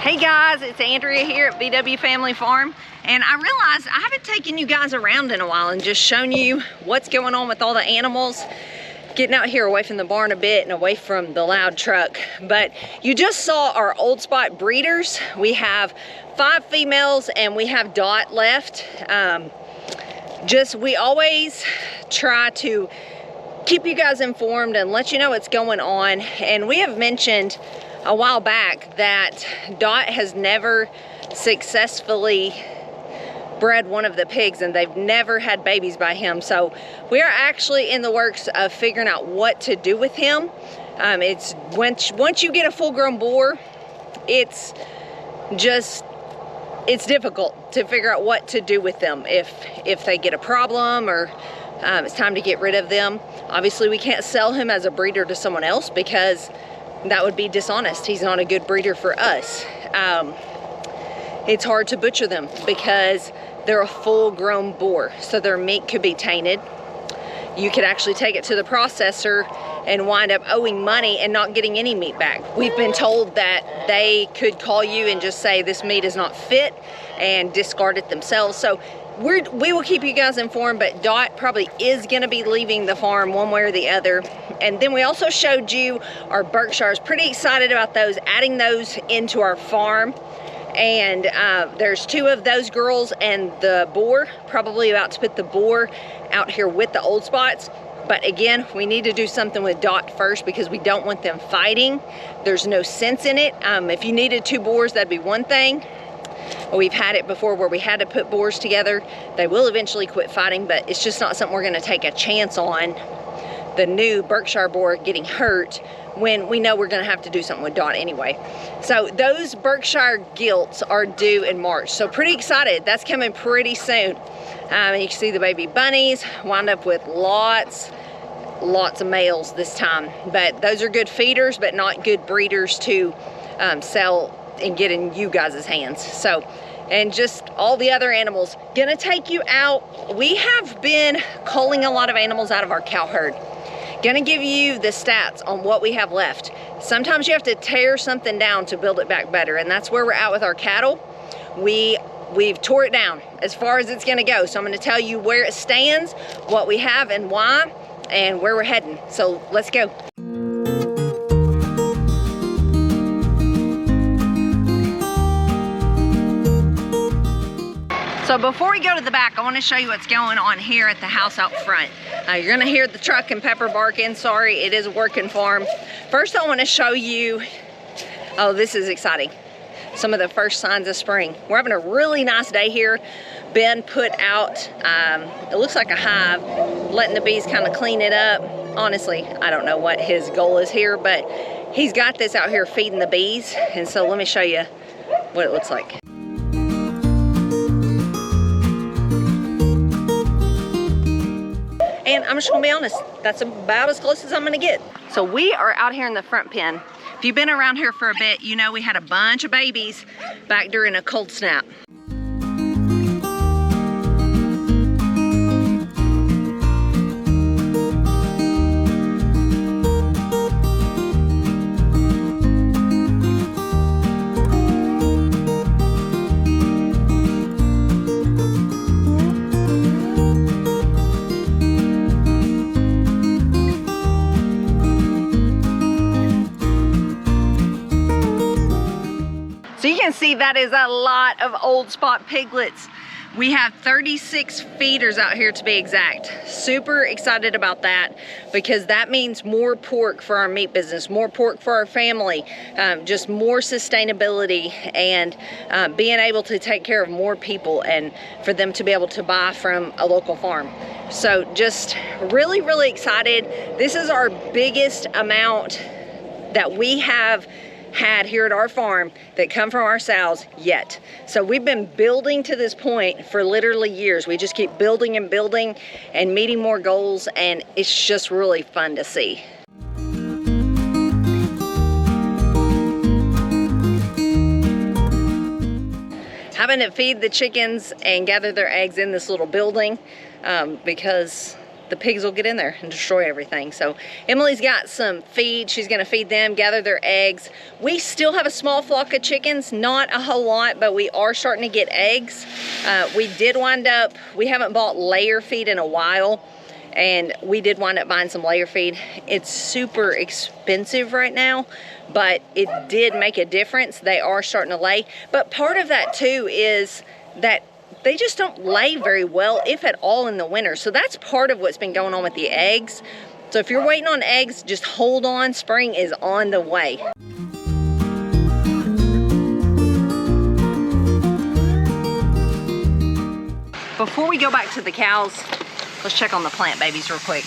Hey guys, it's Andrea here at VW Family Farm, and I realized I haven't taken you guys around in a while and just shown you what's going on with all the animals. Getting out here away from the barn a bit and away from the loud truck. But you just saw our old spot breeders. We have 5 females and we have Dot left. We always try to keep you guys informed and let you know what's going on. And we have mentioned a while back that Dot has never successfully bred one of the pigs, and they've never had babies by him. So we are actually in the works of figuring out what to do with him. It's once you get a full-grown boar, it's difficult to figure out what to do with them if they get a problem or it's time to get rid of them. Obviously we can't sell him as a breeder to someone else because that would be dishonest. He's not a good breeder for us. It's hard to butcher them because they're a full-grown boar, so their meat could be tainted. You could actually take it to the processor and wind up owing money and not getting any meat back. We've been told that they could call you and just say this meat is not fit and discard it themselves. So we will keep you guys informed, but Dot probably is gonna be leaving the farm one way or the other. And then we also showed you our Berkshires. Pretty excited about those, adding those into our farm. And there's 2 of those girls and the boar, probably about to put the boar out here with the old spots. But again, we need to do something with Dot first because we don't want them fighting. There's no sense in it. If you needed 2 boars, that'd be one thing. We've had it before where we had to put boars together. They will eventually quit fighting, but it's just not something we're gonna take a chance on, the new Berkshire boar getting hurt when we know we're gonna have to do something with Dot anyway. So those Berkshire gilts are due in March. So pretty excited, that's coming pretty soon. And you can see the baby bunnies wind up with lots of males this time. But those are good feeders, but not good breeders to sell and get in you guys' hands. So, and just all the other animals. Gonna take you out. We have been culling a lot of animals out of our cow herd. Gonna give you the stats on what we have left. Sometimes you have to tear something down to build it back better, and that's where we're at with our cattle. We've tore it down as far as it's gonna go. So I'm gonna tell you where it stands, what we have and why, and where we're heading. So let's go. So before we go to the back, I want to show you what's going on here at the house out front. You're going to hear the truck and Pepper barking. Sorry, it is a working farm. First, I want to show you, oh, this is exciting, some of the first signs of spring. We're having a really nice day here. Ben put out, it looks like a hive, letting the bees kind of clean it up. Honestly, I don't know what his goal is here, but he's got this out here feeding the bees. And so let me show you what it looks like. And I'm just gonna be honest, that's about as close as I'm gonna get. So we are out here in the front pen. If you've been around here for a bit, you know we had a bunch of babies back during a cold snap. So you can see that is a lot of old spot piglets. We have 36 feeders out here to be exact. Super excited about that because that means more pork for our meat business, more pork for our family, just more sustainability and being able to take care of more people and for them to be able to buy from a local farm. So just really, really excited. This is our biggest amount that we have had here at our farm that come from our sows yet. So we've been building to this point for literally years. We just keep building and building and meeting more goals, and it's just really fun to see. Having to feed the chickens and gather their eggs in this little building because the pigs will get in there and destroy everything. So Emily's got some feed. She's gonna feed them, gather their eggs. We still have a small flock of chickens, not a whole lot, but we are starting to get eggs. We did wind up, we haven't bought layer feed in a while, and we did wind up buying some layer feed. It's super expensive right now, but it did make a difference. They are starting to lay. But part of that too is that they just don't lay very well, if at all, in the winter. So that's part of what's been going on with the eggs. So if you're waiting on eggs, just hold on. Spring is on the way. Before we go back to the cows, let's check on the plant babies real quick.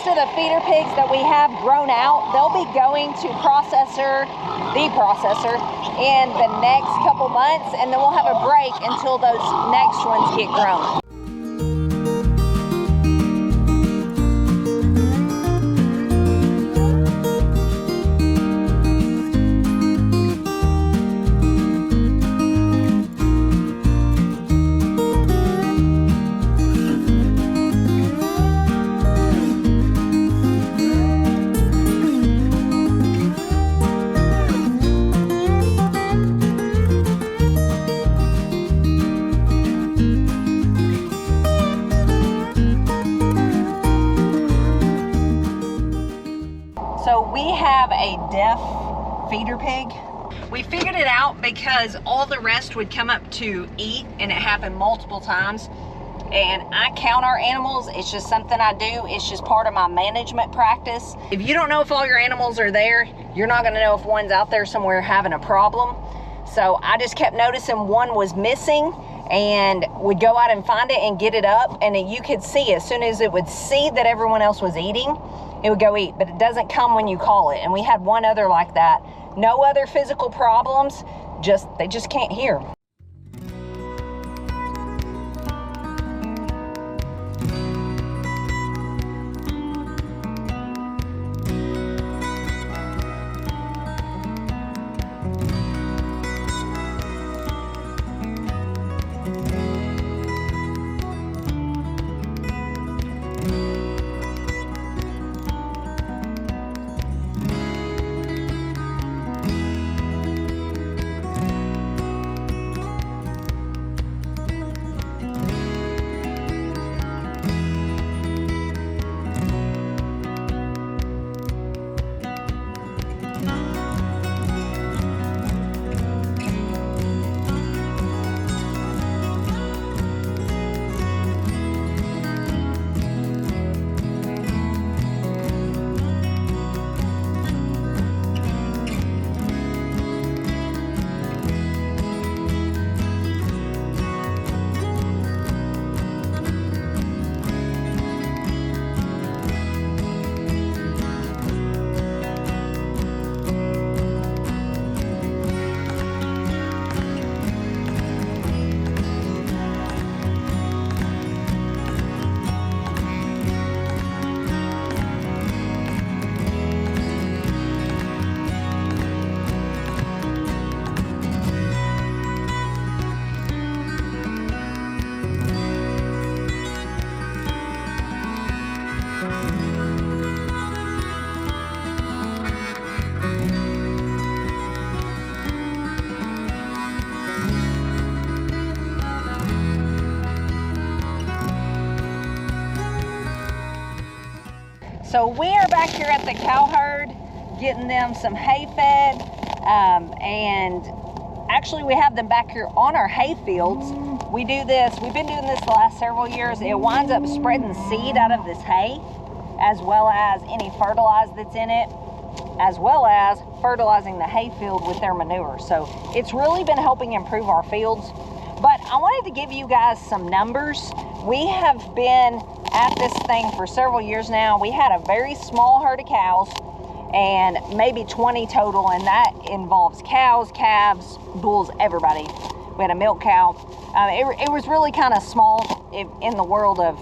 The feeder pigs that we have grown out, they'll be going to the processor in the next couple months, and then we'll have a break until those next ones get grown. We have a deaf feeder pig. We figured it out because all the rest would come up to eat, and it happened multiple times. And I count our animals. It's just something I do. It's just part of my management practice. If you don't know if all your animals are there, you're not gonna know if one's out there somewhere having a problem. So I just kept noticing one was missing, and would go out and find it and get it up, and you could see as soon as it would see that everyone else was eating, it would go eat, but it doesn't come when you call it. And we had one other like that. No other physical problems, they just can't hear. So we are back here at the cow herd getting them some hay fed, and actually we have them back here on our hay fields. We've been doing this the last several years. It winds up spreading seed out of this hay, as well as any fertilizer that's in it, as well as fertilizing the hay field with their manure. So it's really been helping improve our fields. But I wanted to give you guys some numbers. We have been at this thing for several years now. We had a very small herd of cows, and maybe 20 total, and that involves cows, calves, bulls, everybody. We had a milk cow. It was really kind of small in the world of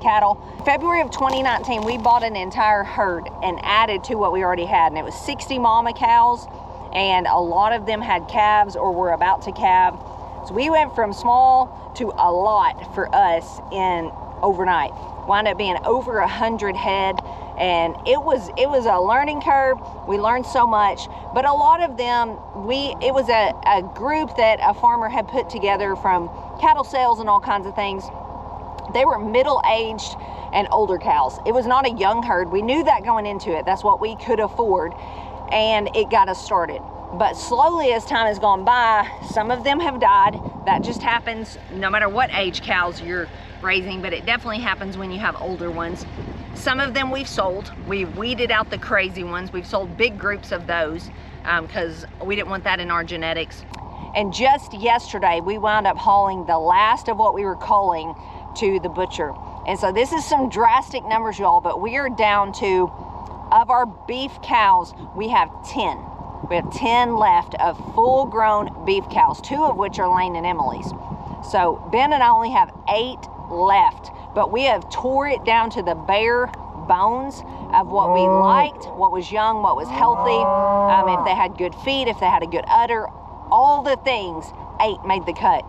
cattle. February of 2019, we bought an entire herd and added to what we already had, and it was 60 mama cows, and a lot of them had calves or were about to calve. So we went from small to a lot for us in overnight. Wound up being over 100 head, and it was a learning curve. We learned so much, but a lot of them, it was a group that a farmer had put together from cattle sales and all kinds of things. They were middle-aged and older cows. It was not a young herd. We knew that going into it. That's what we could afford, and it got us started. But slowly, as time has gone by, some of them have died. That just happens no matter what age cows you're raising, but it definitely happens when you have older ones. Some of them we've sold. We've weeded out the crazy ones. We've sold big groups of those because we didn't want that in our genetics. And just yesterday, we wound up hauling the last of what we were culling to the butcher. And so this is some drastic numbers, y'all, but we are down to, of our beef cows, we have 10. We have 10 left of full-grown beef cows, 2 of which are Lane and Emily's. So Ben and I only have 8 left, but we have tore it down to the bare bones of what we liked, what was young, what was healthy, if they had good feed, if they had a good udder, all the things. 8 made the cut.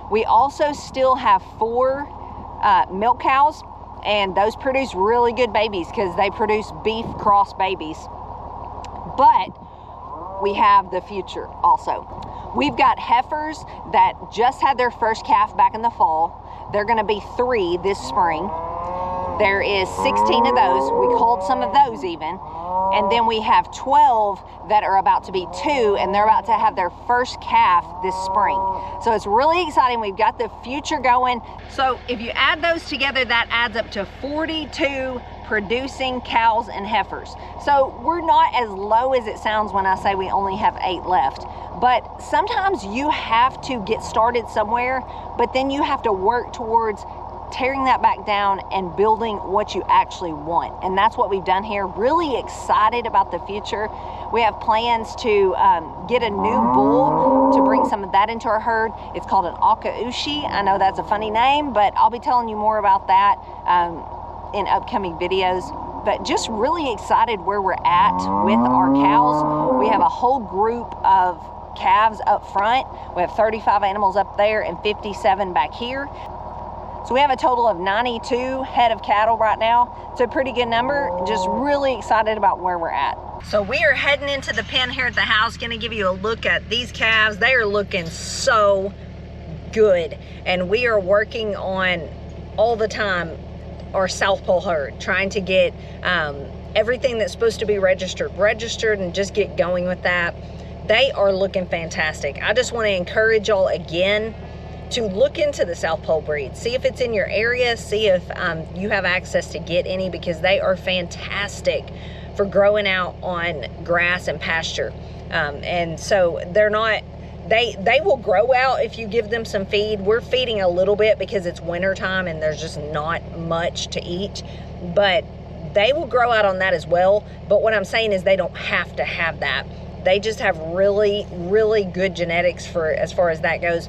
We also still have 4 milk cows, and those produce really good babies because they produce beef cross babies. But we have the future also. We've got heifers that just had their first calf back in the fall. They're gonna be 3 this spring. There is 16 of those. We culled some of those even. And then we have 12 that are about to be 2, and they're about to have their first calf this spring. So it's really exciting. We've got the future going. So if you add those together, that adds up to 42 producing cows and heifers. So we're not as low as it sounds when I say we only have 8 left. But sometimes you have to get started somewhere, but then you have to work towards tearing that back down and building what you actually want. And that's what we've done here. Really excited about the future. We have plans to get a new bull to bring some of that into our herd. It's called an Akaushi. I know that's a funny name, but I'll be telling you more about that in upcoming videos. But just really excited where we're at with our cows. We have a whole group of calves up front. We have 35 animals up there and 57 back here. So we have a total of 92 head of cattle right now. It's a pretty good number. Just really excited about where we're at. So we are heading into the pen here at the house. Gonna give you a look at these calves. They are looking so good. And we are working on all the time our South Pole herd, trying to get everything that's supposed to be registered and just get going with that. They are looking fantastic. I just want to encourage y'all again to look into the South Pole breed. See if it's in your area. See if you have access to get any, because they are fantastic for growing out on grass and pasture. And so they're not, they will grow out if you give them some feed. We're feeding a little bit because it's winter time and there's just not much to eat, but they will grow out on that as well. But what I'm saying is they don't have to have that. They just have really, really good genetics for as far as that goes.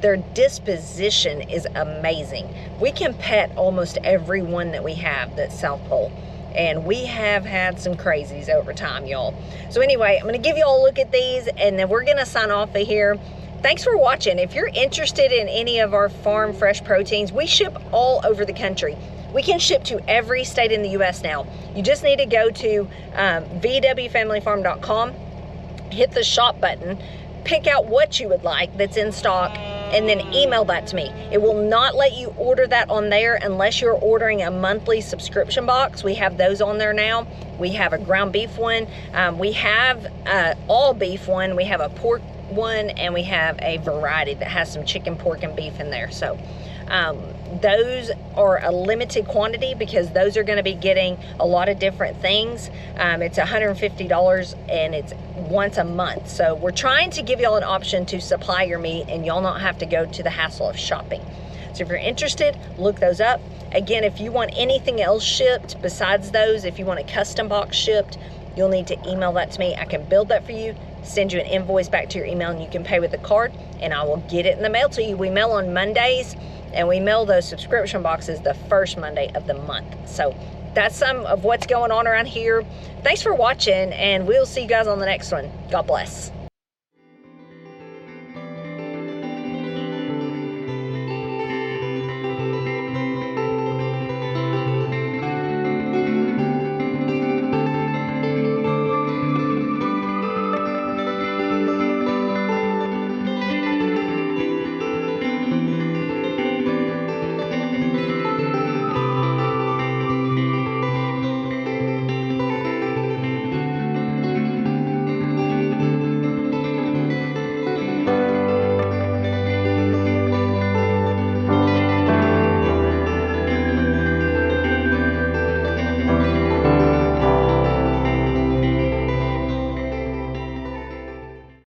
Their disposition is amazing. We can pet almost every one that we have that's South Pole. And we have had some crazies over time, y'all. So anyway, I'm gonna give you all a look at these and then we're gonna sign off of here. Thanks for watching. If you're interested in any of our farm fresh proteins, we ship all over the country. We can ship to every state in the US now. You just need to go to vwfamilyfarm.com, hit the shop button, pick out what you would like that's in stock, and then email that to me. It will not let you order that on there unless you're ordering a monthly subscription box. We have those on there now. We have a ground beef one. We have all beef one. We have a pork one, and we have a variety that has some chicken, pork, and beef in there. So those are a limited quantity because those are going to be getting a lot of different things. It's $150 and it's once a month. So we're trying to give y'all an option to supply your meat and y'all not have to go to the hassle of shopping. So if you're interested, look those up. Again, if you want anything else shipped besides those, if you want a custom box shipped, you'll need to email that to me. I can build that for you, send you an invoice back to your email, and you can pay with a card, and I will get it in the mail to you. We mail on Mondays, and we mail those subscription boxes the first Monday of the month. So that's some of what's going on around here. Thanks for watching, and we'll see you guys on the next one. God bless.